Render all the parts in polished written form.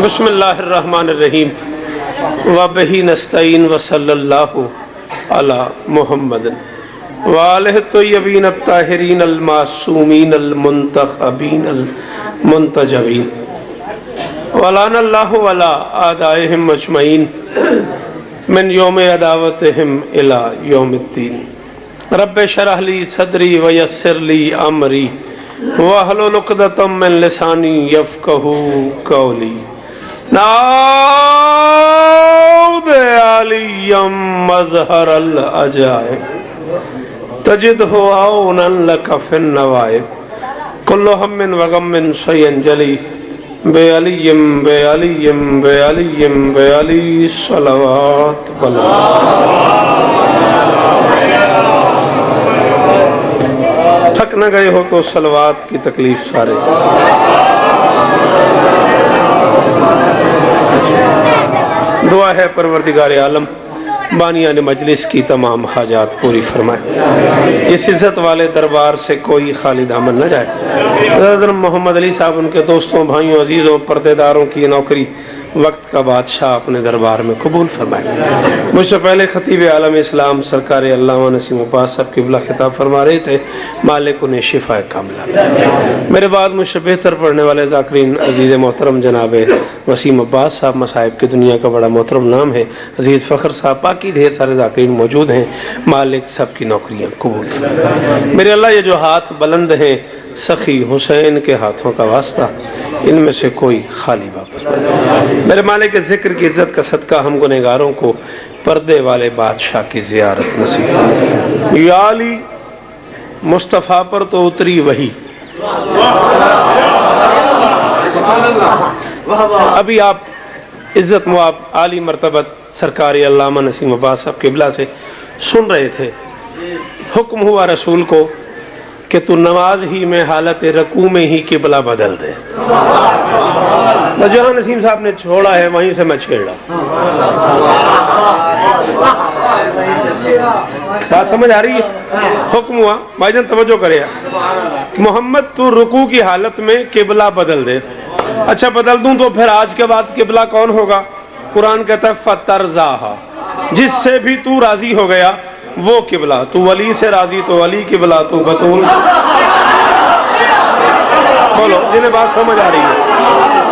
बिस्मिल्लाहिर्रहमानिर्रहीम व बिही नस्तईन व सल्लल्लाहु अला मुहम्मदिन व आलिहि तय्यबीन अत्ताहिरीन अल मासूमीन अल मुंतखबीन अल मुंतजबीन व लानल्लाहु अला आदाइहिम अजमईन मिन यौम अदावतिहिम इला यौमिद्दीन। रब्बे शरह ली सदरी व यस्सिर ली अमरी वहलुल उक़दतम मिन लिसानी यफ़क़हू क़ौली। नाऊद अलियम मज़हरल अजाइब तजिदहु औनन लक फिन नवाइब कुल्लु हम्मिन व गम्मिन सयंजली बेअलियम बेअलियम बेअलियम बेअली सलवात बला। थक न गए हो तो सलवात की तकलीफ सारे। दुआ है परवरदिगार आलम बानियान मजलिस की तमाम हाजात पूरी फरमाए, इस इज्जत वाले दरबार से कोई खाली दामन न जाए। हज़रत मोहम्मद अली साहब, उनके दोस्तों, भाइयों, अजीज़ों, पर्देदारों की नौकरी वक्त का बादशाह अपने दरबार में कबूल फरमाए। मुझसे पहले खतीब आलम इस्लाम सरकार अल्लामा नसीम अब्बास साहब क़िबला खिताब फरमा रहे थे, मालिक उन्हें शिफा कामिला। मेरे बाद मुझसे बेहतर पढ़ने वाले ज़ाकिरीन अजीज़ मोहतरम जनाब वसीम अब्बास साहब, मसाहिब की दुनिया का बड़ा मोहतरम नाम है, अजीज़ फ़ख्र साहब, बाकी ढेर सारे ज़ाकिरीन मौजूद हैं। मालिक सब की नौकरियाँ कबूल फरमाए। मेरे अल्लाह, ये जो हाथ बुलंद हैं सखी हुसैन के हाथों का वास्ता, इनमें से कोई खाली वापस। मेरे मालिक के जिक्र की इज्जत का सदका हम गुनहगारों को पर्दे वाले बादशाह की ज़ियारत नसीब फरमाए। या अली मुस्तफ़ा पर तो उतरी वही। अभी आप इज्जत मुआब आली मर्तबत सरकार अल्लामा नसीम अब्बास साहब क़िबला से सुन रहे थे। हुक्म हुआ रसूल को कि तू नमाज ही में हालत रकू में ही क़िबला बदल दे। जहाँ नसीम साहब ने छोड़ा है वहीं से मैं छेड़ा। बात समझ आ रही है? हुक्म हुआ, भाईजान तवज्जो करे, मोहम्मद तू रुकू की हालत में क़िबला बदल दे। अच्छा बदल दूं तो फिर आज के बाद क़िबला कौन होगा? कुरान कहता है फतरज़ाहा, जिससे भी तू राजी हो गया वो क़िबला। तू वली से राजी तो वली क़िबला, तू बतूल। बोलो जिन्हें बात समझ आ रही है,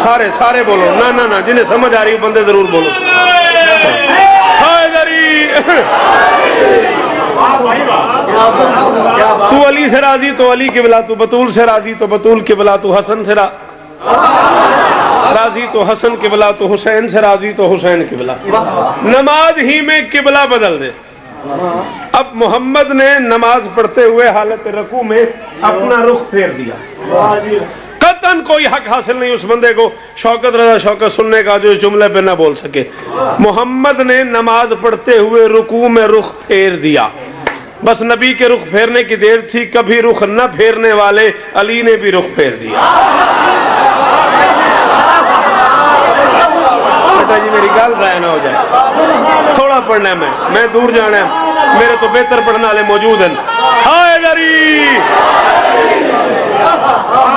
सारे सारे बोलो। ना ना ना, जिन्हें समझ आ रही है बंदे जरूर बोलो। तू अली से राजी तो अली क़िबला, तू बतूल से राजी तो बतूल क़िबला, तू हसन से राजी तो हसन क़िबला, तो हुसैन से राजी तो हुसैन क़िबला। नमाज ही में क़िबला बदल दे। अब मोहम्मद ने नमाज पढ़ते हुए हालत रकू में अपना रुख फेर दिया। कतन कोई हक हासिल नहीं उस बंदे को शौकत रजा शौकत सुनने का जो इस जुमले पे ना बोल सके। मोहम्मद ने नमाज पढ़ते हुए रुकू में रुख फेर दिया। बस नबी के रुख फेरने की देर थी, कभी रुख न फेरने वाले अली ने भी रुख फेर दिया। बेटा जी मेरी गाल राय ना हो जाए, थोड़ा पढ़ना है, मैं दूर जाना है, मेरे तो बेहतर पढ़ने वाले मौजूद हैं। हाय दरी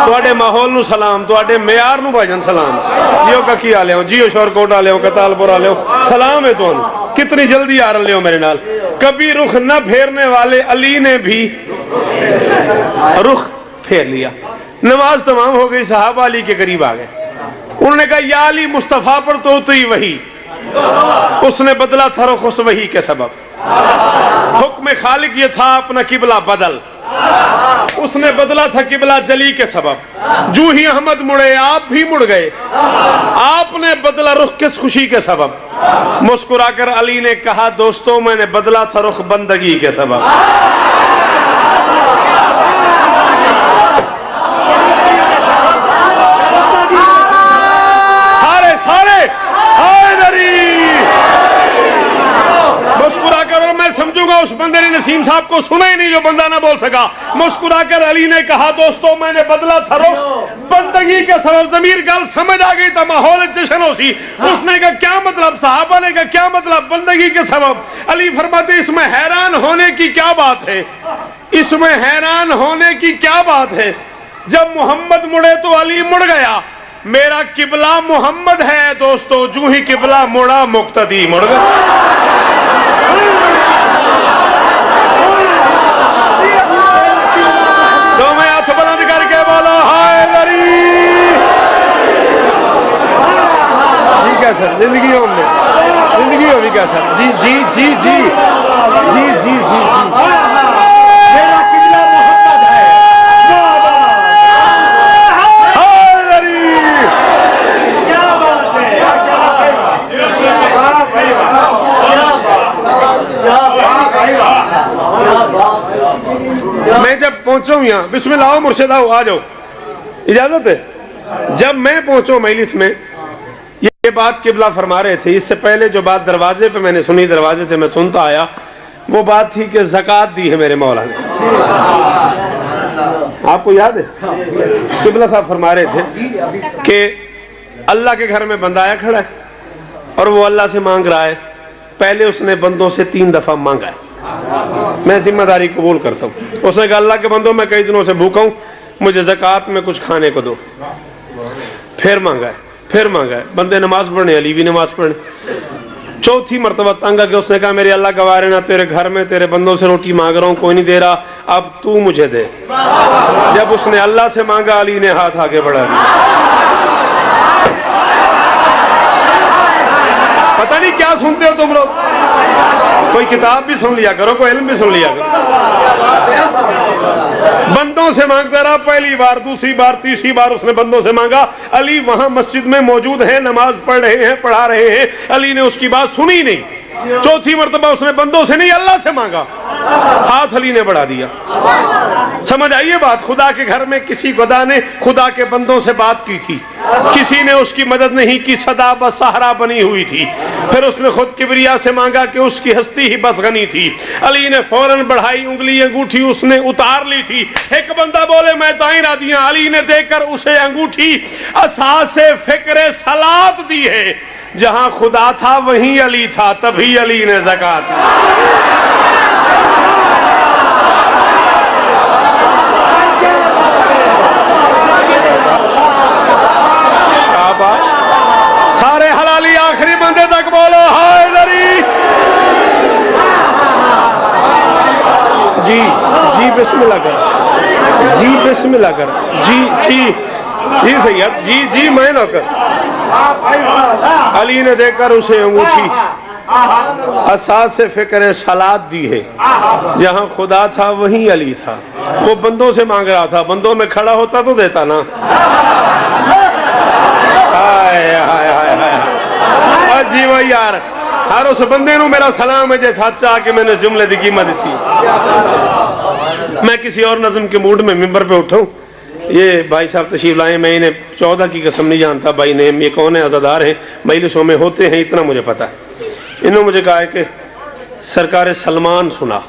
तुहाडे माहौल नू सलाम, तुहाडे मेयार नू भाईजान सलाम। जियो ककी आ लियो, जियो शोरकोट आ लियो, कतालपुर आ लियो, सलाम है तुहानू। कितनी जल्दी आ रहे हो मेरे नाल। कभी रुख न फेरने वाले अली ने भी रुख फेर लिया। नमाज तमाम हो गई, सहाबा अली के करीब आ गए। उन्होंने कहा या अली मुस्तफा पर तो उतरी वही, उसने बदला था रुख उस वही के सबब। हुक्म खालिक ये था अपना क़िबला बदल, उसने बदला था क़िबला जली के सबब। जू ही अहमद मुड़े आप भी मुड़ गए, आपने बदला रुख किस खुशी के सबब। मुस्कुराकर अली ने कहा दोस्तों मैंने बदला था रुख बंदगी के सबब। मुस्कुराकर, और मैं समझूंगा उस बंदे ने नसीम साहब को सुना ही नहीं जो बंदा ना बोल सका। मुस्कुराकर अली ने कहा, दोस्तों मैंने बदला था रुख बंदगी के सबब। जमीर गल समझ आ गई तो माहौल जश्न होसी। उसने कहा क्या मतलब? साहबा ने कहा क्या मतलब? बंदगी के सबब। अली फरमाते इसमें हैरान होने की क्या बात है? इसमें हैरान होने की क्या बात है? जब मोहम्मद मुड़े तो अली मुड़ गया। मेरा किबला मोहम्मद है दोस्तों, जूं ही किबला मुड़ा मुक्तदी मुड़ गया। तो मैं हाथ बुलंद करके बोला हाय लरी। जी क्या सर, जिंदगी हो जिंदगी होगी क्या सर? जी जी जी जी जी जी जी जी मेरा किबला मोहम्मद है। मैं जब पहुंचा हूं यहाँ, बिस्मिल्लाह आओ मुर्शिद आओ, आ जाओ, इजाजत है। जब मैं पहुंचा मजलिस में, ये बात किबला फरमा रहे थे। इससे पहले जो बात दरवाजे पे मैंने सुनी, दरवाजे से मैं सुनता आया, वो बात थी कि ज़कात दी है मेरे मौला ने। आपको याद है किबला साहब फरमा रहे थे कि अल्लाह के घर में बंदा आया खड़ा है और वो अल्लाह से मांग रहा है। पहले उसने बंदों से 3 दफा मांगा है। मैं जिम्मेदारी कबूल करता हूँ। उसने कहा अल्लाह के बंदों, मैं कई दिनों से भूखा हूँ, मुझे ज़कात में कुछ खाने को दो। फिर मांगा है, फिर मांगा है। बंदे नमाज पढ़ने, अली भी नमाज पढ़ने। चौथी मरतबा तंग आके उसने कहा मेरे अल्लाह गवारे ना, तेरे घर में तेरे बंदों से रोटी मांग रहा हूँ, कोई नहीं दे रहा, अब तू मुझे दे। जब उसने अल्लाह से मांगा, अली ने हाथ आगे बढ़ा दिया। पता नहीं क्या सुनते हो तुम लोग, कोई किताब भी सुन लिया करो, कोई इल्म भी सुन लिया करो। बंदों से मांगता रहा, पहली बार, दूसरी बार, तीसरी बार उसने बंदों से मांगा। अली वहां मस्जिद में मौजूद है, नमाज पढ़ रहे हैं, पढ़ा रहे हैं। अली ने उसकी बात सुनी नहीं। चौथी मर्तबा उसने बंदों से नहीं अल्लाह से मांगा, हाथ अली ने बढ़ा दिया। समझ आइए बात। खुदा के घर में किसी खुदा ने खुदा के बंदों से बात की थी, किसी ने उसकी मदद नहीं की, सदा बस सहारा बनी हुई थी। फिर उसने खुद किबरिया से मांगा कि उसकी हस्ती ही बस गनी थी। अली ने फौरन बढ़ाई उंगली, अंगूठी उसने उतार ली थी। एक बंदा बोले मैं ताई ना दिया, अली ने देकर उसे अंगूठी असासे फिक्रे सलात दी है। जहां खुदा था वहीं अली था, तभी अली ने ज़कात दी। सारे हलाली आखिरी बंदे तक बोलो हाय लरी। जी जी बिस्मिल्लाह कर, जी बिस्मिल्लाह कर, जी जी जी सैयद, जी जी मैं नौकर। अली ने देकर उसे अंगूठी असास से फिक्र सलात दी है। जहां खुदा था वहीं अली था। वो बंदों से मांग रहा था, बंदों में खड़ा होता तो देता ना। हाय हाय हाय हाय जी भाई यार, हर उस बंदे नु मेरा सलाम है जैसा चाह के मैंने जुमले की कीमत दी। मैं किसी और नज़म के मूड में मिंबर पे उठाऊं। ये भाई साहब तशरीफ लाए, मैं इन्हें 14 की कसम नहीं जानता। भाई नेम ये कौन है, अज़ादार हैं, मजलिसों में होते हैं, इतना मुझे पता है। इन्होंने मुझे कहा है कि सरकार सलमान सुना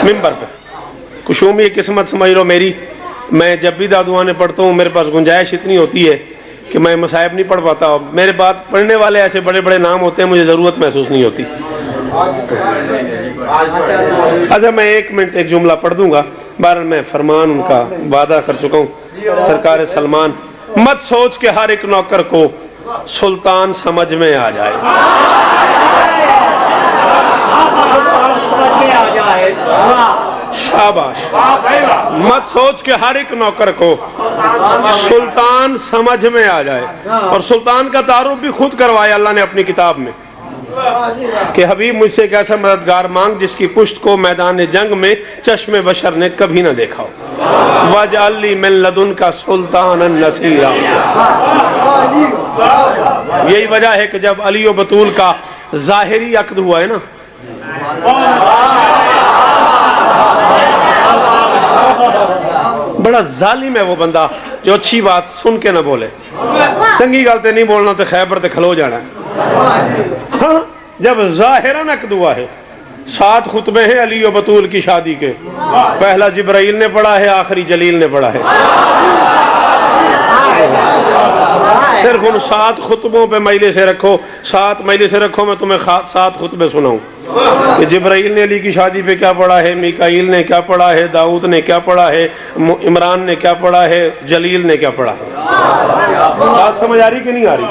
मिंबर पे। कुशूम ये किस्मत समझ लो मेरी, मैं जब भी दादुआने पढ़ता हूँ मेरे पास गुंजाइश इतनी होती है कि मैं मसाइब नहीं पढ़ पाता। मेरे बाद पढ़ने वाले ऐसे बड़े बड़े नाम होते हैं, मुझे ज़रूरत महसूस नहीं होती। अच्छा मैं 1 मिनट एक जुमला पढ़ दूंगा। बार मैं फरमान उनका वादा कर चुका हूँ। सरकार सलमान, मत सोच के हर एक नौकर को सुल्तान समझ में आ जाए। शाबाश। मत सोच के हर एक नौकर को सुल्तान समझ में आ जाए। और सुल्तान का तारुफ भी खुद करवाया अल्लाह ने अपनी किताब में कि हबीब मुझसे एक ऐसा मददगार मांग जिसकी पुश्त को मैदान जंग में चश्मे बशर ने कभी ना देखा हो। वजअली मिन लदुन का सुल्तान नसीरा। यही वजह है कि जब अली और बतूल का जाहिरी अक्द हुआ है ना, बड़ा जालिम है वो बंदा जो अच्छी बात सुन के ना बोले। चंगी गलते नहीं बोलना तो खैबर ते खलो जाना। हाँ, जब जाहिरन अक्द हुआ है 7 खुतबे हैं अली और बतूल की शादी के। पहला जिब्राइल ने पढ़ा है, आखिरी जलील ने पढ़ा है। सिर्फ उन 7 खुतबों पे मजलिस से रखो, 7 मजलिस से रखो, मैं तुम्हें 7 खुतबे सुनाऊं कि जिब्राइल ने अली की शादी पे क्या पढ़ा है, मीकाईल ने क्या पढ़ा है, दाऊद ने क्या पढ़ा है, इमरान ने क्या पढ़ा है, जलील ने क्या पढ़ा है। बात समझ आ रही कि नहीं आ रही?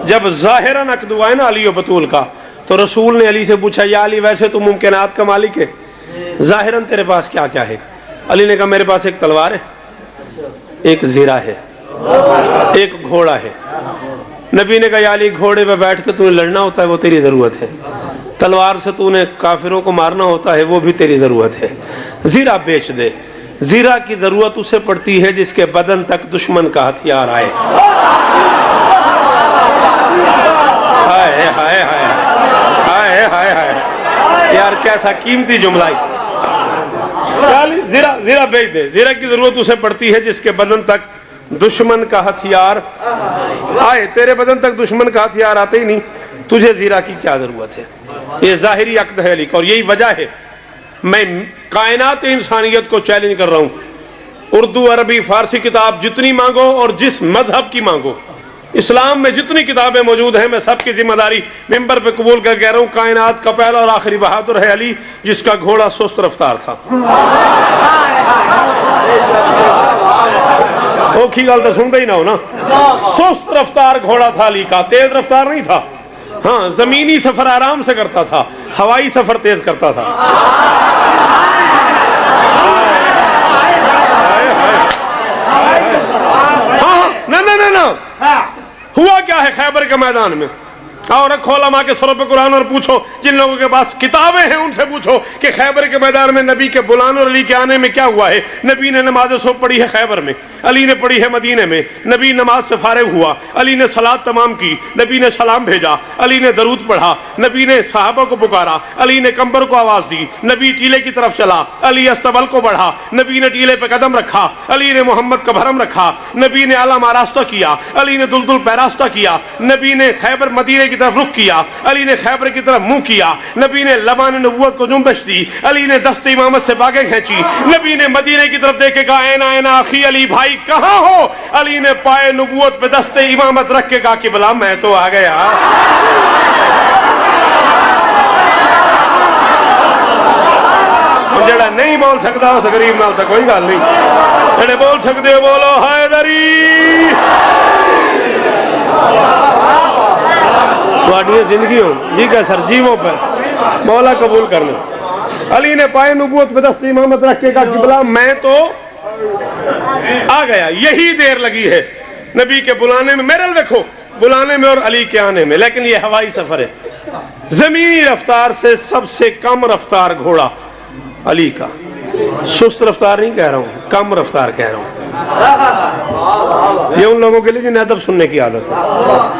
जब ज़ाहिरन अक़द हुआ है ना अली और बतूल का, तो रसूल ने अली से पूछा, या अली वैसे तो मुमकिनात का मालिक है, ज़ाहिरन तेरे पास क्या क्या है? अली ने कहा मेरे पास एक तलवार है, एक ज़ीरा है, एक घोड़ा है। नबी ने कहा या अली घोड़े पे बैठ के तूने लड़ना होता है वो तेरी जरूरत है, तलवार से तूने काफिरों को मारना होता है वो भी तेरी जरूरत है, ज़ीरा बेच दे। ज़ीरा की जरूरत उसे पड़ती है जिसके बदन तक दुश्मन का हथियार आए। हाय हाय हाय हाय हाय हाय यार, कैसा कीमती जुमला है। ज़ीरा बेच दे। ज़ीरा की जरूरत उसे पड़ती है जिसके बदन तक दुश्मन का हथियार आए। तेरे बदन तक दुश्मन का हथियार आते ही नहीं, तुझे ज़ीरा की क्या जरूरत है? ये ज़ाहिरी अक़द है अली का, और यही वजह है मैं कायनात इंसानियत को चैलेंज कर रहा हूं। उर्दू, अरबी, फारसी किताब जितनी मांगो और जिस मजहब की मांगो, इस्लाम में जितनी किताबें मौजूद हैं, मैं सबकी जिम्मेदारी मिंबर पे कबूल कर कह रहा हूं, कायनात का पहला और आखिरी बहादुर है अली, जिसका घोड़ा सुस्त रफ्तार था। ओखी गल तो सुनते ही ना हो ना, सुस्त रफ्तार घोड़ा था अली का, तेज रफ्तार नहीं था। हाँ, जमीनी सफर आराम से करता था, हवाई सफर तेज करता था। हाँ, ना हुआ क्या है खैबर के मैदान में? और रखो उलमा के सरों पे कुरान और पूछो, जिन लोगों के पास किताबें हैं उनसे पूछो कि खैबर के मैदान में नबी के बुलाने और अली के आने में क्या हुआ है। नबी ने नमाज सुबह पढ़ी है खैबर में, अली ने पढ़ी है मदीने में। नबी नमाज से फारिग हुआ, अली ने सलात तमाम की, नबी ने सलाम भेजा, अली ने दरूद पढ़ा, नबी ने सहाबा को पुकारा, अली ने कंबर को आवाज दी, नबी टीले की तरफ चला, अली अस्तबल को बढ़ा, नबी ने टीले पे कदम रखा, अली ने मोहम्मद का भरम रखा, नबी ने आला मारास्ता किया, अली ने दुलदुल पैरास्ता किया, नबी ने खैबर मदीने की तरफ रुख किया, अली ने खैबर की तरफ मुंह किया, नबी ने लबान नबूवत को जुम्बश दी, अली ने दस्ते इमामत से बागें खींची, नबी ने मदीने की तरफ देखे कहा ऐना ऐना आखी अली, भाई कहां हो? अली ने पाए नबूवत पे दस्ते इमामत रख के कहा कि भला मैं तो आ गया। जेड़ा नहीं बोल सकता उस गरीब नाल तो कोई गल नहीं, जेड़े बोल सकते हो बोलो हैदरी। जिंदगी हो जी का सर जीवों पर मौला कबूल करना। अली ने पाए नबूवत पे दस्ते इमामत रख के कहा कि भला मैं तो आ गया। यही देर लगी है नबी के बुलाने में, मेरे देखो बुलाने में और अली के आने में, लेकिन ये हवाई सफर है। जमीनी रफ्तार से सबसे कम रफ्तार घोड़ा अली का, सुस्त रफ्तार नहीं कह रहा हूं, कम रफ्तार कह रहा हूं। ये उन लोगों के लिए जिन्हें अदब सुनने की आदत है।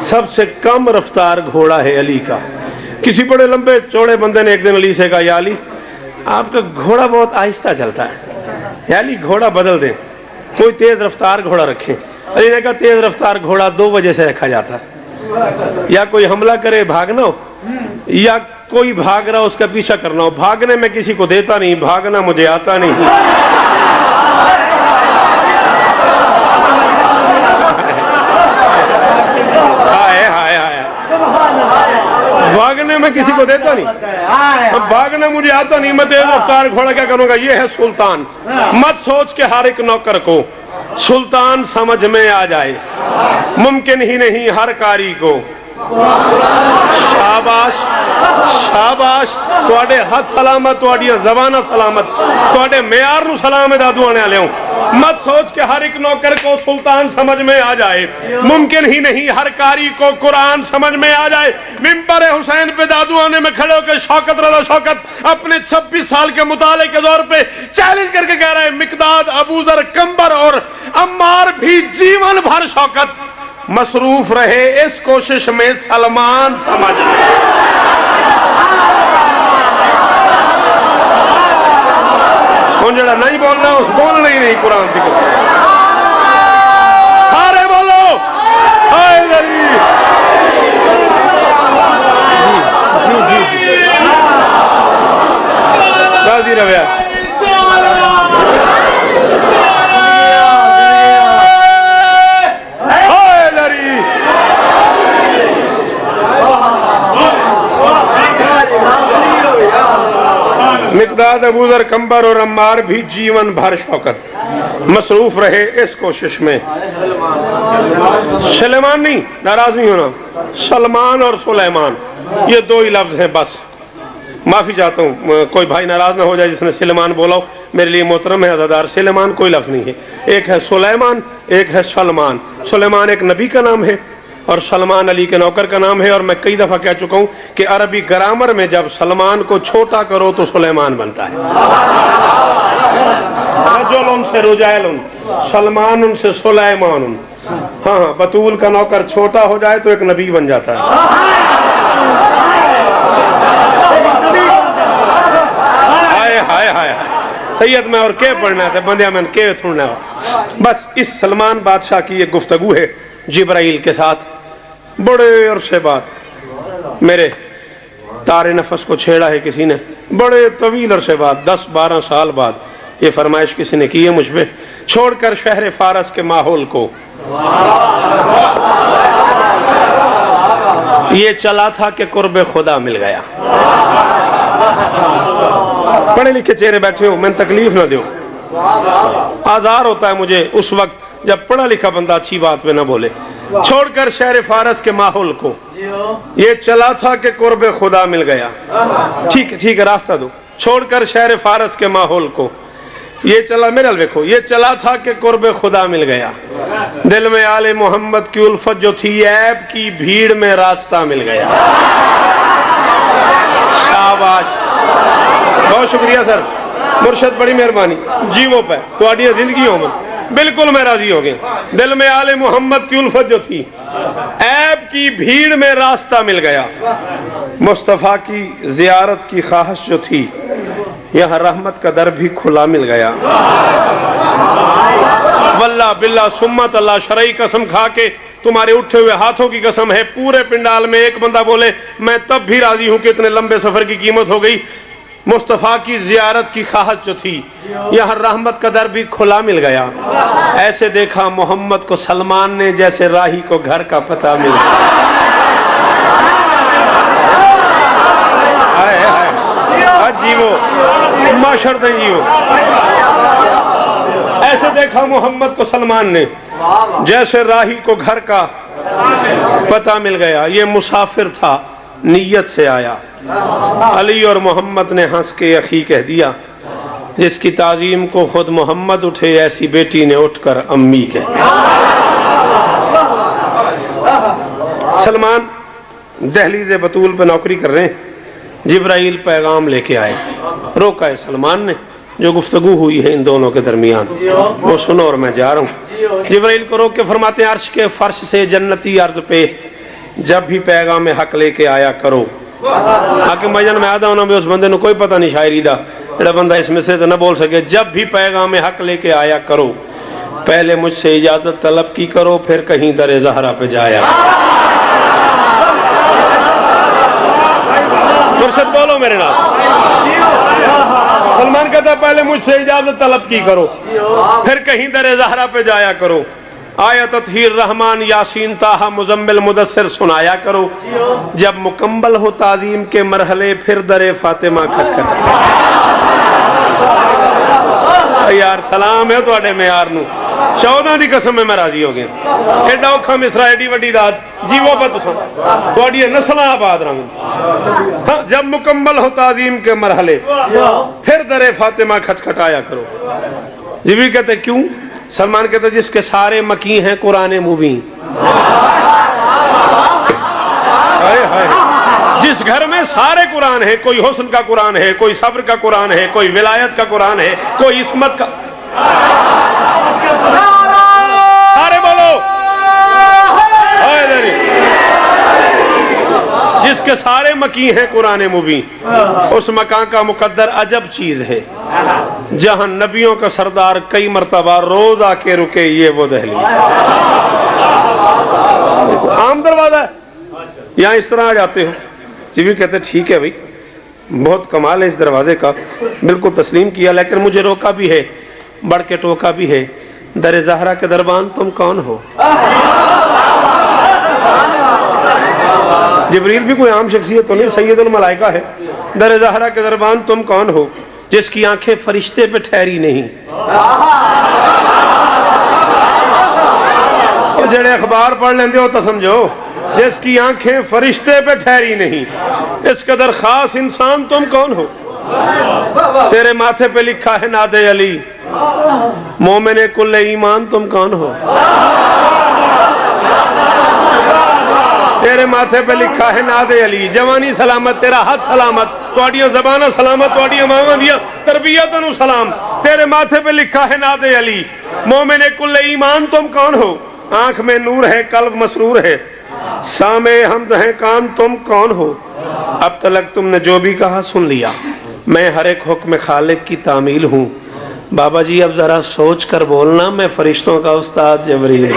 सबसे कम रफ्तार घोड़ा है अली का। किसी बड़े लंबे चौड़े बंदे ने एक दिन अली से कहा, या अली आपका घोड़ा बहुत आहिस्ता चलता है, या अली घोड़ा बदल दें, कोई तेज रफ्तार घोड़ा रखें। अली ने कहा तेज रफ्तार घोड़ा 2 वजह से रखा जाता है, या कोई हमला करे भागना हो, या कोई भाग रहा उसका पीछा करना हो। भागने में किसी को देता नहीं, भागना मुझे आता नहीं। भागने में किसी को देता नहीं, अब भागना मुझे आता नहीं, मैं तेज रफ्तार घोड़ा क्या करूंगा। ये है सुल्तान। मत सोच के हर एक नौकर को सुल्तान समझ में आ जाए, मुमकिन ही नहीं हर कारी को। शाबाश शाबाश, तुहाडे हाथ सलामत, तुहाडियां ज़बानां सलामत, तुहाडे मेयार नूं सलाम है दादू आने वाले हो। मत सोच के हर एक नौकर को सुल्तान समझ में आ जाए, मुमकिन ही नहीं हर कारी को कुरान समझ में आ जाए। मिंबर हुसैन पे दादू आने में खड़े होकर शौकत रज़ा शौकत अपने 26 साल के मुताले के दौर पे चैलेंज करके कह रहा है, मिकदाद, अबूजर, कंबर और अम्मार भी जीवन भर शौकत मसरूफ रहे इस कोशिश में सलमान समझ कौन जड़ा नहीं बोलना उस बोलना ही नहीं कुरान की। सारे बोलो जी जी जी राजी रव्या मिकदाद अबूजर कंबर और अम्मार भी जीवन भर शौकत मसरूफ रहे इस कोशिश में। सलेमान नहीं, नाराज नहीं होना, सलमान और सुलेमान ये दो ही लफ्ज हैं बस। माफी चाहता हूँ, कोई भाई नाराज ना हो जाए जिसने सलेमान बोला हो, मेरे लिए मोहतरम है अज़ादार, सलेमान कोई लफ्ज नहीं है। एक है सुलेमान, एक है सलमान। सुलेमान एक नबी का नाम है और सलमान अली के नौकर का नाम है। और मैं कई दफा कह चुका हूं कि अरबी ग्रामर में जब सलमान को छोटा करो तो सुलेमान बनता है। रजुल से रुजैल, सलमान से सुलेमान। हाँ, बतूल का नौकर छोटा हो जाए तो एक नबी बन जाता है। हाय हाय हाय सैयद में और के पढ़ना था, बंदिया में के सुनना। बस इस सलमान बादशाह की एक गुफ्तगू है जिब्राइल के साथ। बड़े अरसे बाद मेरे तारे नफस को छेड़ा है किसी ने, बड़े तवील अरसे बाद, 10-12 साल बाद ये फरमाइश किसी ने की है मुझ पे, छोड़कर शहर फारस के माहौल को। ये चला था कि कुर्बे खुदा मिल गया। पढ़े लिखे चेहरे बैठे हो, मैंने तकलीफ ना दो। आजार होता है मुझे उस वक्त जब पढ़ा लिखा बंदा अच्छी बात पे ना बोले। छोड़कर शहर फारस के माहौल को, ये चला था कि कुर्बे खुदा मिल गया। ठीक है, रास्ता दो। छोड़कर शहर फारस के माहौल को, ये चला, मेरा देखो, ये चला था कि कुर्बे खुदा मिल गया। दिल में आले मोहम्मद की उल्फत जो थी, ऐब की भीड़ में रास्ता मिल गया। शाबाश, बहुत शुक्रिया सर, मुर्शद बड़ी मेहरबानी। जीवो पे थोड़ी जिंदगी हो बिल्कुल मैं राजी हो गया। दिल में आले मोहम्मद की उल्फत जो थी, ऐब की भीड़ में रास्ता मिल गया। मुस्तफा की जियारत की ख्वाहिश जो थी, यहाँ रहमत का दर भी खुला मिल गया। वल्लाह बिल्लाह सुम्मत अल्लाह, शरई कसम खा के तुम्हारे उठे हुए हाथों की कसम है, पूरे पिंडाल में एक बंदा बोले मैं तब भी राजी हूं कि इतने लंबे सफर की कीमत हो गई। मुस्तफा की जियारत की ख्वाहिश जो थी, यहाँ रहमत का दर भी खुला मिल गया। ऐसे देखा मोहम्मद को सलमान ने जैसे राही को घर का पता मिल गया। जीवो माशर जीवो। ऐसे देखा मोहम्मद को सलमान ने जैसे राही को घर का पता मिल गया। ये मुसाफिर था, नीयत से आया। अली और मोहम्मद ने हंस के अखी कह दिया, जिसकी ताजीम को खुद मोहम्मद उठे, ऐसी बेटी ने उठकर अम्मी कह दिया। सलमान दहलीज बतूल पे नौकरी कर रहे हैं, जिब्राइल पैगाम लेके आए। रोका है सलमान ने, जो गुफ्तगू हुई है इन दोनों के दरमियान वो सुनो और मैं जा रहा हूँ। जिब्राइल को रोक के फरमाते हैं, अर्श के फर्श से जन्नती अर्ज पे जब भी पैगाम हक लेके आया करो। आके मजन में आदा होना भी उस बंदे ने कोई पता नहीं शायरी दा, जेड़ा बंदा इसमें से तो न बोल सके। जब भी पैगाम हक लेके आया करो, पहले मुझसे इजाजत तलब की करो, फिर कहीं दरे ज़हरा पे जाया। मुर्शद बोलो मेरे नाम। सलमान कहता पहले मुझसे इजाजत तलब की करो, फिर कहीं दरे ज़हरा पे जाया करो। आयत तत्हीर रहमान यासीन ताहा मुजम्मिल मुदस्सिर सुनाया करो। जब मुकम्मल हो ताजीम के मरहले, फिर दरे फातिमा खटखटा। यार सलाम है तुहाडे मेयार नू, 14 दी कसम में मैं राजी हो गया। एडा औखा मिसरा, एडी वड्डी दात, जीवो पर तुसां तुहाडी नस्लां आबाद रहन। हाँ, जब मुकम्मल हो ताजीम के मरहले, फिर दरे फातिमा खटखटाया करो। जीवी कहते क्यों? सलमान कहते जिसके सारे मकी हैं कुरान मुबीन। जिस घर में सारे कुरान है, कोई हुस्न का कुरान है, कोई सब्र का कुरान है, कोई विलायत का कुरान है, कोई इस्मत का, सारे बोलो। जिसके सारे मकी हैं कुरान मुबीन, उस मकान का मुकद्दर अजब चीज है, जहां नबियों का सरदार कई मर्तबा रोज आके रुके। ये वो दहली आम दरवाजा है, यहाँ इस तरह आ जाते हो। जी भी कहते ठीक है भाई, बहुत कमाल है इस दरवाजे का, बिल्कुल तस्लीम किया, लेकिन मुझे रोका भी है, बढ़ के टोका भी है। दर ज़हरा के दरबान तुम कौन हो? जिब्रील भी कोई आम शख्सियत तो नहीं, सैयदुल मलाइका है। दर ज़हरा के दरबान तुम कौन हो जिसकी आंखें फरिश्ते पे ठहरी नहीं? और जड़े अखबार पढ़ लेंदे हो तो समझो, जिसकी आंखें फरिश्ते पे ठहरी नहीं, इस कदर खास इंसान तुम कौन हो? तेरे माथे पे लिखा है नादे अली, मोमिने कुल्ले ईमान तुम कौन हो? तेरे माथे पे लिखा है नादे अली, जवानी सलामत, तेरा हाथ सलामत, तुहाडियां ज़बानां सलामत, तुहाडियां मावां दियां तरबियतां नूं सलाम। तेरे माथे पे लिखा है नादे अली, मोमिने कुल्ले ईमान तुम कौन हो? आंख में नूर है, कल्ब मसरूर है, सामे हमद है कान तुम कौन हो? अब तक तुमने जो भी कहा सुन लिया, मैं हर एक हुक्म खालिक की तामील हूँ। बाबा जी अब जरा सोच कर बोलना, मैं फरिश्तों का उस्ताद जिब्रील।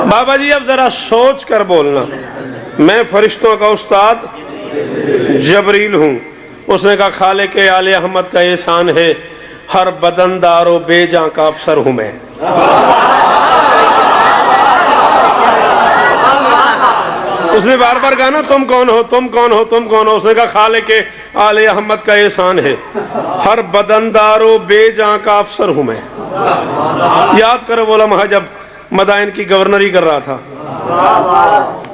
बाबा जी अब जरा सोच कर बोलना, मैं फरिश्तों का उस्ताद जिब्रील हूँ। उसने कहा खालिक के आले अहमद का एहसान है, हर बदनदारो बेजां का अफसर हूं मैं। उसने बार बार कहा ना तुम कौन हो, तुम कौन हो, तुम कौन हो? उसने कहा खालिक के आले अहमद का एहसान है, हर बदनदारो बेजां का अफसर हूं मैं। याद करो बोला महा जब मदाइन की गवर्नरी कर रहा था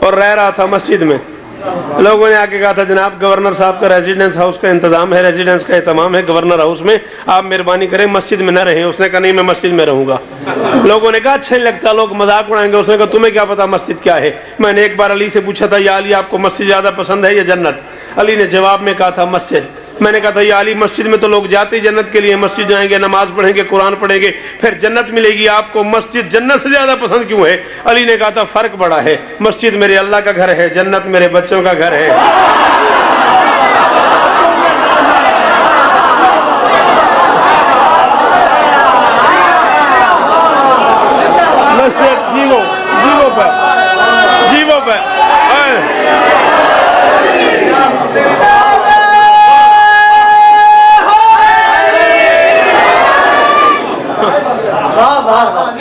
और रह रहा था मस्जिद में, लोगों ने आके कहा था जनाब गवर्नर साहब का रेजिडेंस हाउस का इंतजाम है, रेजिडेंस का एहतमाम है गवर्नर हाउस में, आप मेहरबानी करें मस्जिद में न रहें। उसने कहा नहीं मैं मस्जिद में रहूंगा। लोगों ने कहा अच्छा नहीं लगता, लोग मजाक उड़ाएंगे। उसने कहा तुम्हें क्या पता मस्जिद क्या है? मैंने एक बार अली से पूछा था या अली आपको मस्जिद ज्यादा पसंद है या जन्नत? अली ने जवाब में कहा था मस्जिद। मैंने कहा था या अली मस्जिद में तो लोग जाते ही जन्नत के लिए, मस्जिद जाएंगे, नमाज पढ़ेंगे, कुरान पढ़ेंगे, फिर जन्नत मिलेगी, आपको मस्जिद जन्नत से ज्यादा पसंद क्यों है? अली ने कहा था फर्क बड़ा है, मस्जिद मेरे अल्लाह का घर है, जन्नत मेरे बच्चों का घर है। मस्जिद जीवो जीवो पे जीवो पे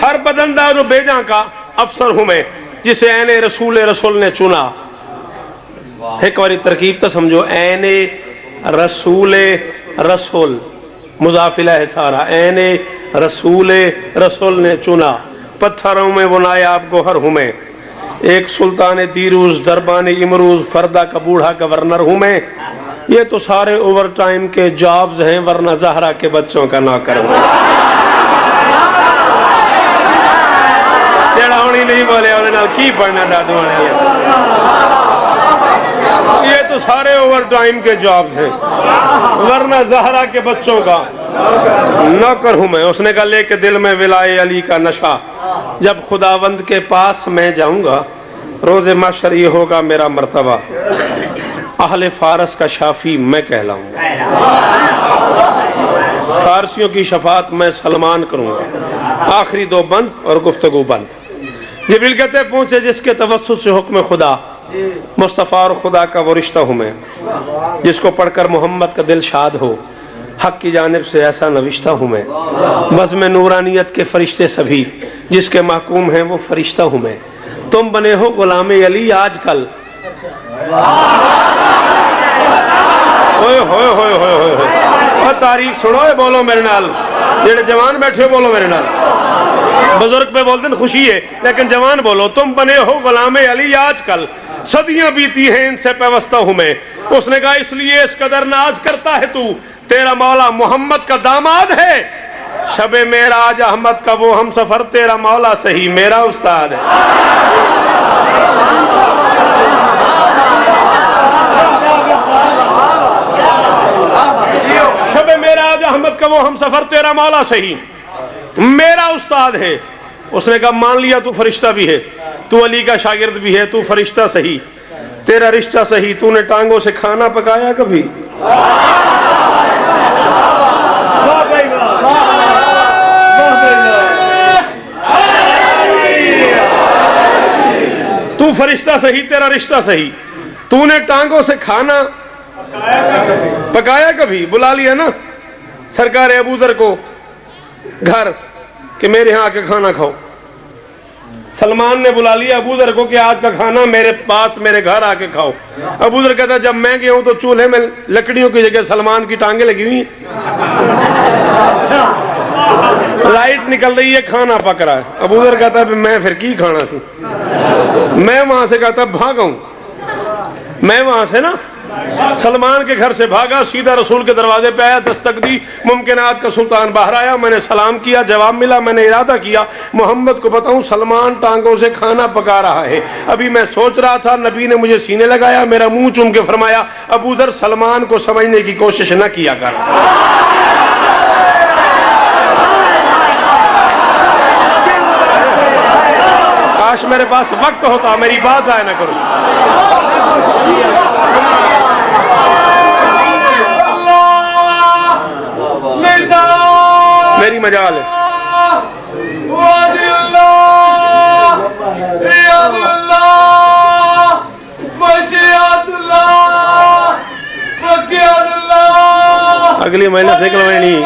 हर बदनदार बेजा का अफसर हूं मैं, जिसे ऐने रसूल ने चुना। एक बारी तरकीब तो समझो, ऐने रसूल मुजाफिला है सारा, ऐने रसूल ने चुना, पत्थरों में बुनाया आपको हर हूं मैं। एक सुल्तान दीरूज दरबान इमरूज फरदा का बूढ़ा गवर्नर हूं मैं। ये तो सारे ओवर टाइम के जॉब्स हैं, वरना ज़हरा के बच्चों का नौकर हूं। नहीं बोले की पढ़ना दादू वाले, ये तो सारे ओवर टाइम के जॉब्स हैं, वरना ज़हरा के बच्चों का नौकर हूं मैं। उसने कहा लेके दिल में विलाए अली का नशा, जब खुदावंद के पास मैं जाऊंगा, रोज़े माशर ये होगा मेरा मर्तबा, अहले फारस का शाफी मैं कहलाऊंगा, फारसियों की शफात मैं सलमान करूंगा। आखिरी दो बंद और गुफ्तगू बंद। जिब्रील कहते पहुंचे जिसके तवस्सुत से हुक्म खुदा, मुस्तफ़ा और खुदा का वो रिश्ता हूं मैं, जिसको पढ़कर मोहम्मद का दिल शाद हो, हक की जानिब से ऐसा नविश्ता हूं मैं। बज़्म नूरानियत के फरिश्ते सभी, जिसके महकूम हैं वो फरिश्ता हूं मैं। तुम बने हो गुलाम अली आजकल, ओए तारीख सुनो, बोलो मेरे नाल, जेड़े जवान बैठे हो बोलो मेरे नाल। बुजुर्ग पे बोलते हैं खुशी है, लेकिन जवान बोलो। तुम बने हो गुलाम अली आजकल, सदियां बीती हैं इनसे पेवस्ता हूं मैं। उसने कहा इसलिए इस कदर नाज करता है तू, तेरा मौला मोहम्मद का दामाद है, शबे मेराज अहमद का वो हम सफर, तेरा मौला सही मेरा उस्ताद है। शबे मेराज अहमद का वो हम सफर, तेरा मौला सही मेरा उस्ताद है। उसने कहा मान लिया तू फरिश्ता भी है, तू अली का शागिर्द भी है, तू फरिश्ता सही, तेरा रिश्ता सही, तूने टांगों से खाना पकाया कभी? तू फरिश्ता सही, तेरा रिश्ता सही, तूने टांगों से खाना पकाया कभी? बुला लिया ना सरकार अबू जर को घर कि मेरे यहाँ आके खाना खाओ। सलमान ने बुला लिया अबू जर को कि आज का खाना मेरे पास मेरे घर आके खाओ। अबू जर कहता जब मैं गया हूं तो चूल्हे में लकड़ियों की जगह सलमान की टांगे लगी हुई हैं, लाइट निकल रही है, खाना पक रहा है। अबू जर कहता है मैं फिर की खाना सी, मैं वहां से कहता भागा, मैं वहां से ना सलमान के घर से भागा, सीधा रसूल के दरवाजे पे आया, दस्तक दी, मुमकिनात का सुल्तान बाहर आया, मैंने सलाम किया, जवाब मिला, मैंने इरादा किया मोहम्मद को बताऊं सलमान टांगों से खाना पका रहा है। अभी मैं सोच रहा था, नबी ने मुझे सीने लगाया, मेरा मुंह चूम के फरमाया अबू जर सलमान को समझने की कोशिश न किया कर। काश मेरे पास वक्त होता, मेरी बात आया ना करो। मेरी मजाल है। अगली महीना से नहीं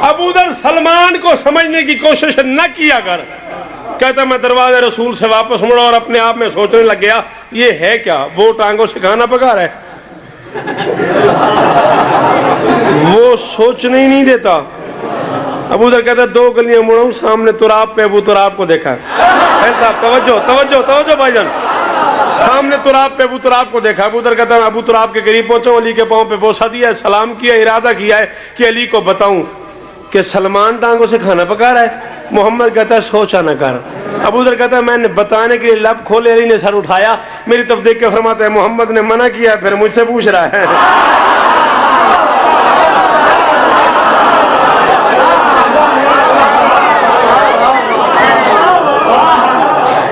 अबू जर सलमान को समझने की कोशिश न किया कर। कहता मैं दरवाजे रसूल से वापस मुड़ा और अपने आप में सोचने लग गया ये है क्या, वो टांगों से खाना पका रहा है। वो सोचने ही नहीं देता। अबू जर कहता 2 गलियां मुड़ा सामने तुराब पे अबू तुराब को देखा। तवज्जो तवज्जो तवज्जो भाईजान, सामने तुराब पे अबू तुराब को देखा। अबू जर कहता मैं अबू तुराब के करीब पहुंचा, अली के पांव पे बोसा दिया, सलाम किया, इरादा किया है कि अली को बताऊं कि सलमान टांगों से खाना पका रहा है। मोहम्मद कहता है सोचा न कर। अबू जर कहता है मैंने बताने के लिए लब खोले, अली ने सर उठाया, मेरी तरफ देख के फरमाता है मोहम्मद ने मना किया, फिर मुझसे पूछ रहा है।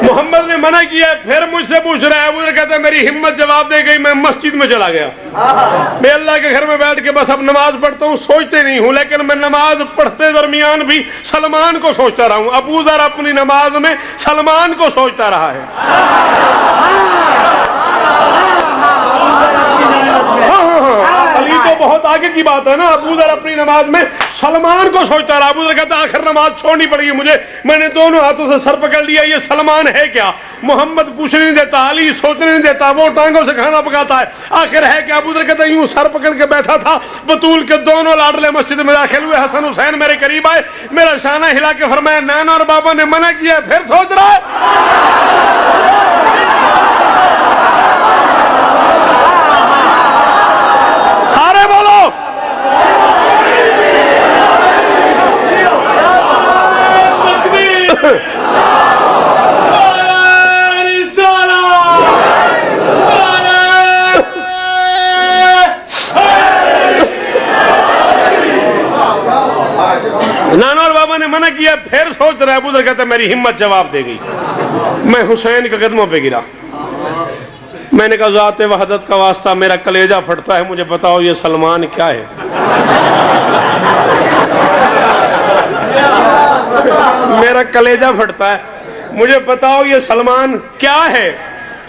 मोहम्मद ने मना किया, फिर मुझसे पूछ रहा है। अबू जर कहता है मेरी हिम्मत जवाब दे गई, मैं मस्जिद में चला गया। मैं अल्लाह के घर में बैठ के बस अब नमाज पढ़ता हूँ, सोचते नहीं हूँ, लेकिन मैं नमाज पढ़ते दरमियान भी सलमान को सोचता रहा हूँ। अबू जर अपनी नमाज में सलमान को सोचता रहा है। अली तो बहुत आगे की बात है ना। अबू जर अपनी नमाज में सलमान को सोचता रहा। अबू जर कहता आखिर नमाज छोड़नी पड़ेगी मुझे, मैंने दोनों हाथों से सर पकड़ लिया, ये सलमान है क्या? मोहम्मद पूछने नहीं देता, अली सोचने नहीं देता, वो टांगों से खाना पकाता है, आखिर है क्या? अबू जर कहता यूं सर पकड़ के बैठा था, बतूल के दोनों लाडले मस्जिद में दाखिल हुए, हसन हुसैन मेरे करीब आए, मेरा शाना हिला के फरमाया नाना और बाबा ने मना किया, फिर सोच रहा है। सारे बोलो नाना और बाबा ने मना किया, फिर सोच रहा है। अबू जर कहता मेरी हिम्मत जवाब दे गई। मैं हुसैन के कदमों पे गिरा, मैंने कहा ज़ात वहदत का वास्ता, मेरा कलेजा फटता है, मुझे बताओ ये सलमान क्या है? मेरा कलेजा फटता है, मुझे बताओ ये सलमान क्या है?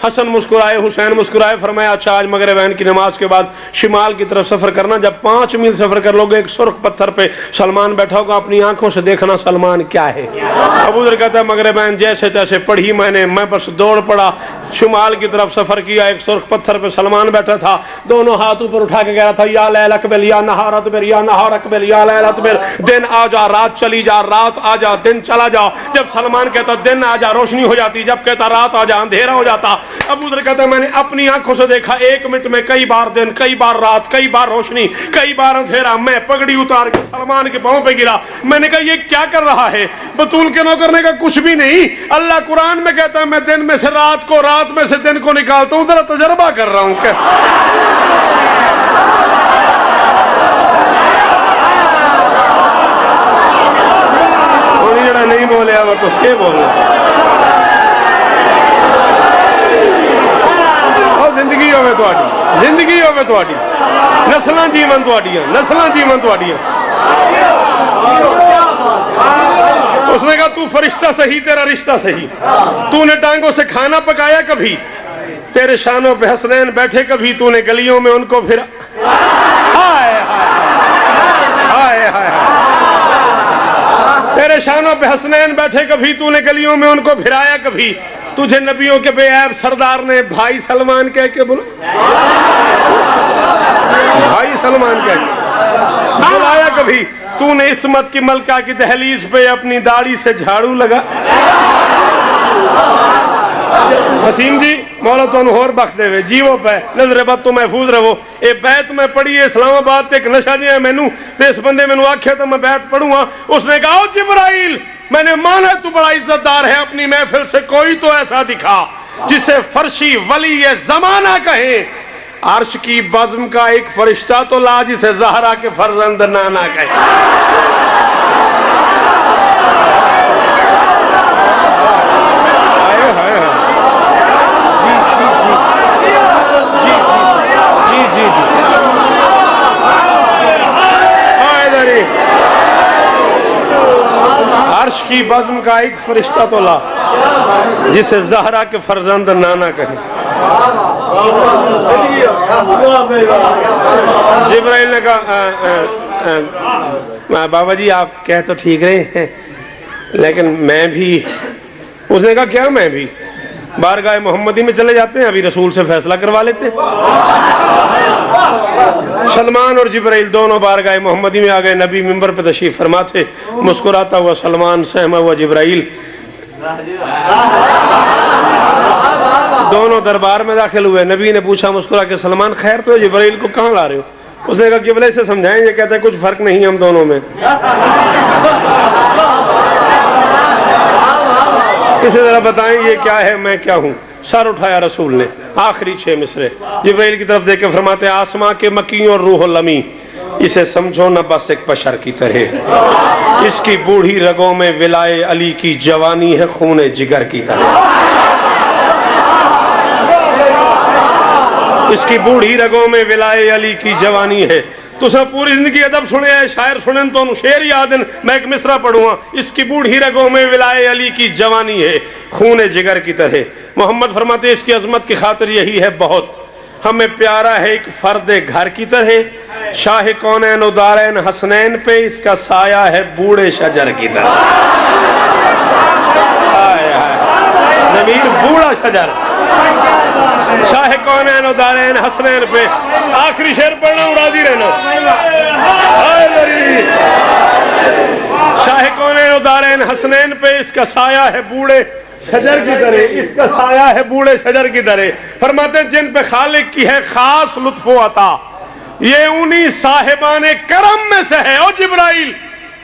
हसन मुस्कुराए, हुसैन मुस्कुराए, फरमाया अच्छा आज मगरिब की नमाज के बाद शिमाल की तरफ सफर करना, जब 5 मील सफर कर लोगे एक सुर्ख पत्थर पे सलमान बैठा होगा, अपनी आंखों से देखना सलमान क्या है। अबू जर कहता है मगरिब जैसे तैसे पढ़ी मैंने, मैं बस दौड़ पड़ा, शिमाल की तरफ सफर किया, एक सुर्ख पत्थर पे सलमान बैठा था, दोनों हाथ ऊपर उठा के कह रहा था या लैल अकबिल या नहार अकबिल या नहार अकबिल या लैल अकबिल, दिन आ जा रात चली जा, रात आ जा दिन चला जा। जब सलमान कहता दिन आ जा रोशनी हो जाती, जब कहता रात आ जा अंधेरा हो जाता। अबू जर कहता मैंने अपनी आंखों से देखा, 1 मिनट में कई बार दिन, कई बार रात, कई बार रोशनी, कई बार अंधेरा। मैं पगड़ी उतार के सलमान के पांव पे गिरा, मैंने कहा ये क्या कर रहा है? बतूल के नौकर ने कहा कुछ भी नहीं, अल्लाह कुरान में कहता है मैं दिन में से रात को, रात में से दिन को निकालता हूं, जरा तजर्बा कर रहा हूं। क्या जरा नहीं बोले अब तो उसके बोलना जिंदगी होवे, ਤੁਹਾਡੀ, नस्लां जीवन ਤੁਹਾਡੀਆਂ, नस्लां जीवन ਤੁਹਾਡੀਆਂ। उसने कहा तू फरिश्ता सही, तेरा रिश्ता सही। तूने टांगों से खाना पकाया कभी, तेरे शानों पे हसनैन बैठे कभी, तूने गलियों में उनको फिर हाय हाय हाय, तेरे शानों पे हसनैन बैठे कभी, तूने गलियों में उनको फिराया कभी, तुझे नबियों के बेऐब सरदार ने भाई सलमान कह के बोलो, भाई सलमान कह के बुलाया कभी, तूने इस्मत की मलका की दहलीज पे अपनी दाढ़ी से झाड़ू लगा। हसीम जी मौला तो होर बख्श देवे, जीवो पे नजरे बद तो महफूज रहो। ये बैत मैं पढ़ी है इस्लामाबाद एक नशा जिहा मैनू, तो इस बंदे मैनू आख्या तो मैं बैत पढ़ूंगा। उसने कहा जिब्राइल मैंने माना तू बड़ा इज्जतदार है, अपनी महफिल से कोई तो ऐसा दिखा जिसे फर्शी वली ये जमाना कहे। अर्श की बज़्म का एक फरिश्ता तो ला जिसे ज़हरा के फर्जंद नाना कहे। जी जी जी अर्श की बज़्म का एक फरिश्ता तो ला जिसे ज़हरा के फर्जंद नाना कहे। जिब्राइल ने कहा बाबा जी आप कह तो ठीक रहे हैं, लेकिन मैं भी, उसने कहा क्या मैं भी, बारगाह मोहम्मदी में चले जाते हैं, अभी रसूल से फैसला करवा लेते हैं। सलमान और जिब्राइल दोनों बारगाह मोहम्मदी में आ गए। नबी मिंबर पर तशरीफ फरमा थे, मुस्कुराता हुआ सलमान, सहमा हुआ जिब्राइल, दोनों दरबार में दाखिल हुए। नबी ने पूछा मुस्कुरा के, सलमान खैर तो जिब्राइल को कहाँ ला रहे हो? उसने कहा किबले से समझाएंगे, कहते हैं कुछ फर्क नहीं हम दोनों में। इसी तरह बताएं ये क्या है मैं क्या हूँ। सर उठाया रसूल ने, आखिरी 6 मिसरे जिब्राइल की तरफ देकर फरमाते आसमां के मकी और रूह लमी, इसे समझो न बस एक बशर की तरह, इसकी बूढ़ी रगों में विलाए अली की जवानी है खूने जिगर की तरह। इसकी बूढ़ी रगों में विलाए अली की जवानी है। तुसा पूरी जिंदगी अदब सुने है, शायर सुने तो शेर याद है, मैं एक मिसरा पढ़ूंगा। इसकी बूढ़ी रगों में विलाए अली की जवानी है खूने जिगर की तरह। मोहम्मद फरमाते इसकी अजमत की खातिर यही है बहुत, हमें प्यारा है एक फर्द घर की तरह। शाह कौनैन उदारैन हसनैन पे इसका साया है बूढ़े शजर की तरह। जमीन बूढ़ा शजर, शाह कौनैन उदारैन हसनैन पे। आखिरी शेर पढ़ना, उड़ादी रहना। शाह कौनैन उदारैन हसनैन पे इसका साया है बूढ़े शजर की तरह, इसका साया है बूढ़े शजर की तरह। फरमाते जिन पे खालिक की है खास लुत्फ़ो अता, ये उन्हीं साहिबाने करम में से है। ओ जिब्राइल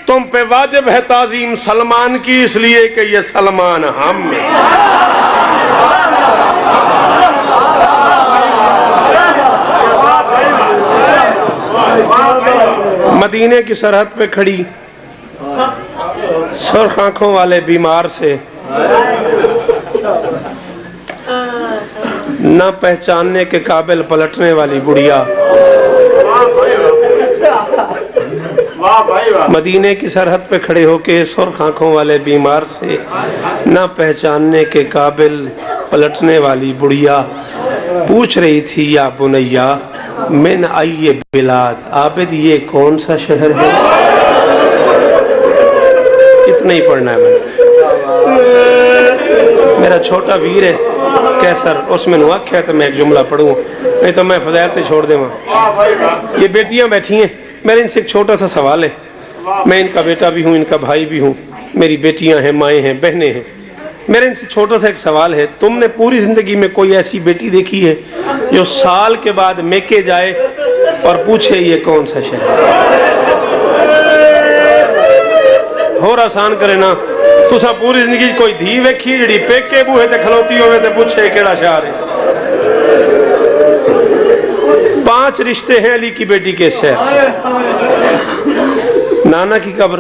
तुम पे वाजिब है ताजीम सलमान की, इसलिए कि ये सलमान हम में। मदीने की सरहद पे खड़ी सुर्ख आंखों वाले बीमार से न पहचानने के काबिल पलटने वाली बुढ़िया। मदीने की सरहद पे खड़े होके सुर्ख आंखों वाले बीमार से न पहचानने के काबिल पलटने वाली बुढ़िया पूछ रही थी या बुनैया मिन आइये बिलाद, आबिद ये कौन सा शहर है? इतना ही पढ़ना है मेरा छोटा वीर है कैसर, उसमें आख्या तो मैं एक जुमला पढ़ूँ, नहीं तो मैं फज़ैलते छोड़ देवा। ये बेटियां बैठी हैं, मेरे इनसे एक छोटा सा सवाल है। मैं इनका बेटा भी हूँ, इनका भाई भी हूँ, मेरी बेटियां हैं, माएँ हैं, बहनें हैं। मेरे इनसे छोटा सा एक सवाल है, तुमने पूरी जिंदगी में कोई ऐसी बेटी देखी है जो साल के बाद मेके जाए और पूछे ये कौन सा शहर? होर आसान करे ना, तुसा पूरी जिंदगी कोई धी वेखी जी पेके बूहे ते खलोती होवे ते पूछे केड़ा शहर है? 5 रिश्ते हैं अली की बेटी के शहर से। नाना की कब्र,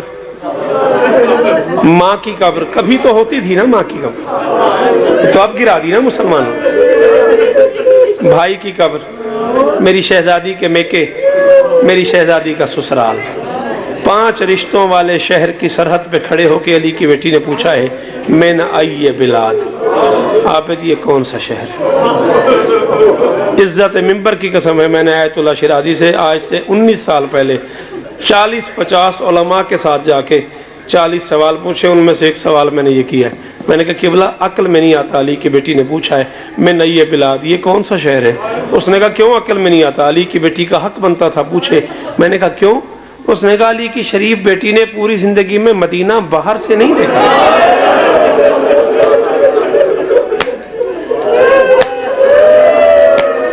माँ की कब्र, कभी तो होती थी ना माँ की कब्र, तो अब गिरा दी ना मुसलमानों। भाई की कब्र, मेरी शहजादी के मेके, मेरी शहजादी का ससुराल। 5 रिश्तों वाले शहर की सरहद पे खड़े होकर अली की बेटी ने पूछा है, मैं न आई ये बिलाद, आप ये कौन सा शहर? इज्जत मिंबर की कसम है, मैंने आयतुल्लाह शिराजी से आज से 19 साल पहले 40-50 उलमा के साथ जाके 40 सवाल पूछे। उनमें से एक सवाल मैंने ये किया है, मैंने कहा किबला अक्ल में नहीं आता। अली की बेटी ने पूछा है, मैं नई बिलाद, ये कौन सा शहर है? उसने कहा क्यों अक्ल में नहीं आता? अली की बेटी का हक बनता था पूछे। मैंने कहा क्यों? उसने कहा अली की शरीफ बेटी ने पूरी जिंदगी में मदीना बाहर से नहीं देखा।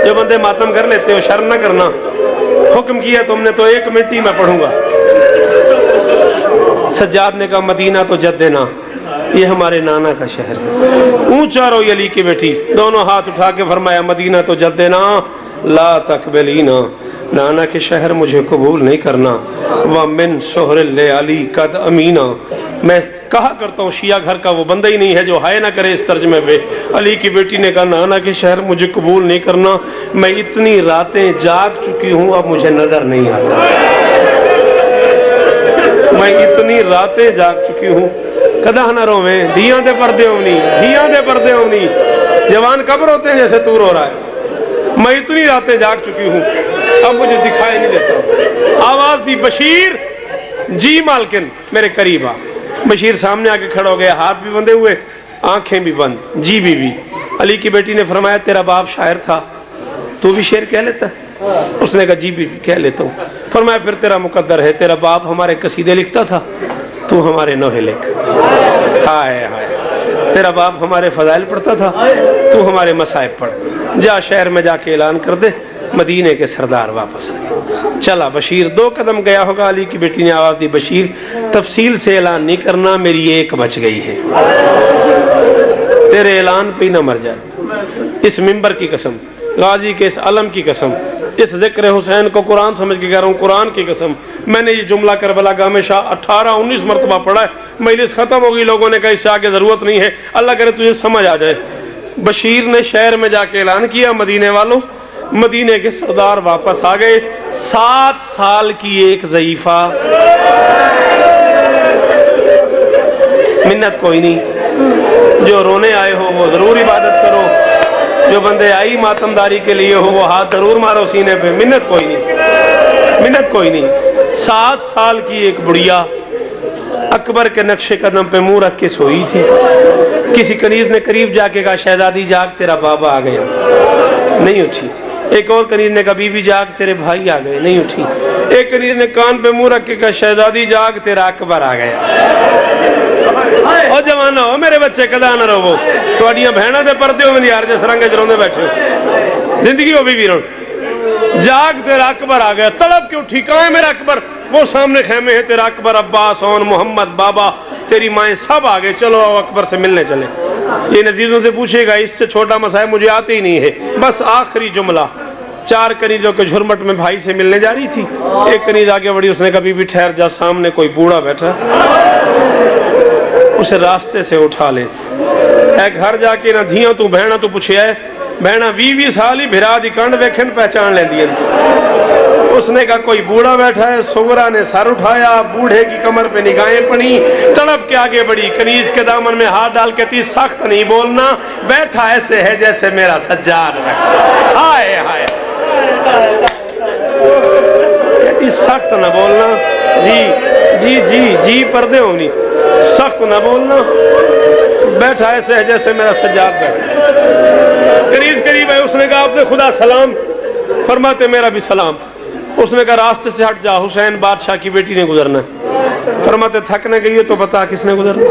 जो बंदे मातम कर लेते हो, शर्म ना करना। हुक्म किया तुमने तो 1 मिनट ही मैं पढ़ूंगा। सज्जाद ने कहा मदीना तो जद्देना, ये हमारे नाना का शहर है। ऊंचा रोई अली की बेटी, दोनों हाथ उठा के फरमाया मदीना तो जद्देना ला तकबलीना, नाना के शहर मुझे कबूल नहीं करना। व मिन शोहर अली कद अमीना, मैं कहा करता हूँ शिया घर का वो बंदा ही नहीं है जो हाय ना करे इस तर्जमे पे। अली की बेटी ने कहा नाना के शहर मुझे कबूल नहीं करना, मैं इतनी रातें जाग चुकी हूँ अब मुझे नजर नहीं आता। मैं इतनी रातें जाग चुकी हूँ, कदा ना रोवे धिया दे पर्दे होनी, धिया दे पर्दे होनी, जवान कब रोते हैं जैसे तू रो रहा है। मैं इतनी रातें जाग चुकी हूँ अब मुझे दिखाई नहीं देता। आवाज दी बशीर, जी मालकिन मेरे करीब आ। बशीर सामने आके खड़ा हो गया, हाथ भी बंधे हुए, आंखें भी बंद, जी बीबी। अली की बेटी ने फरमाया तेरा बाप शायर था, तू भी शेर कह लेता? उसने कहा जी बीबी कह लेता हूँ। फरमाया फिर तेरा मुकद्दर है, तेरा बाप हमारे कसीदे लिखता था, तू हमारे नोहे लिख। हाय हाय, तेरा बाप हमारे फजाइल पढ़ता था, तू हमारे मसाइब पढ़। जा शहर में जाके ऐलान कर दे मदीने के सरदार वापस आए। चला बशीर 2 कदम गया होगा, अली की बेटी ने आवाज दी बशीर तफसील से ऐलान नहीं करना, मेरी एक बच गई है, तेरे ऐलान पे न मर जाए। इस मिंबर की कसम, गाजी के इस अलम की कसम, इस जिक्र हुसैन को कुरान समझ के कह रहा हूँ, कुरान की कसम, मैंने ये जुमला करबला का हमेशा 18-19 मरतबा पढ़ा है। मजलिस खत्म हो गई, लोगों ने कहा इससे आगे जरूरत नहीं है, अल्लाह करे तुझे समझ आ जाए। बशीर ने शहर में जाके ऐलान किया मदीने वालों, मदीने के सरदार वापस आ गए। 7 साल की एक ज़ईफा, मिन्नत कोई नहीं। जो रोने आए हो वो जरूर इबादत करो, जो बंदे आई मातमदारी के लिए हो वो हाथ जरूर मारो सीने पे, मिन्नत कोई नहीं, मिन्नत कोई नहीं। 7 साल की एक बुढ़िया अकबर के नक्शे कदम पे मुंह रख के सोई थी। किसी कनीज ने करीब जाके कहा शहजादी जाग तेरा बाबा आ गया, नहीं उठी। एक और कनीज ने कहा बीबी जाग तेरे भाई आ गए, नहीं उठी। एक कनीज ने कान पे मुंह रख के कहा शहजादी जाग तेरा अकबर आ गया। और जवाना हो मेरे बच्चे कदा ना रहो, थोड़िया भैना दे पर्दे हो यार जिस रंग च रोंदे बैठे हो, जिंदगी हो भी वीरों। जाग तेरा अकबर आ गया, तड़प के उठी, कहाँ है मेरा अकबर? वो सामने खेमे है तेरा अकबर, अब्बास और मोहम्मद बाबा तेरी माएँ सब आ गए, चलो अकबर से मिलने चले। ये नजीजों से पूछेगा, इससे छोटा मसाइल मुझे आते ही नहीं है। बस आखिरी जुमला, 4 कनीजों के झुरमट में भाई से मिलने जा रही थी। एक कनीज आगे बढ़ी, उसने कभी भी ठहर जा, सामने कोई बूढ़ा बैठा, उसे रास्ते से उठा ले। घर जाके ना धिया तू बहना तू पूछे है, बहना 20 साल ही भिरा दी कंड वेखन पहचान लेंदी। उसने कहा कोई बूढ़ा बैठा है। सुगरा ने सर उठाया, बूढ़े की कमर पे निगाहें पड़ी, तड़प के आगे बढ़ी, कनीज के दामन में हाथ डाल के थी, सख्त नहीं बोलना, बैठा ऐसे है जैसे मेरा सज्जाद है। हाय हाय, सख्त न बोलना, जी जी जी जी पर्दे होनी, सख्त न बोलना, बैठा ऐसे है जैसे मेरा सज्जाद बैठा। करीब करीब है, उसने कहा आपने खुदा सलाम, फरमाते मेरा भी सलाम। उसने कहा रास्ते से हट जा, हुसैन बादशाह की बेटी ने गुजरना। फरमाते थकने गई हो तो बता किसने गुजरना?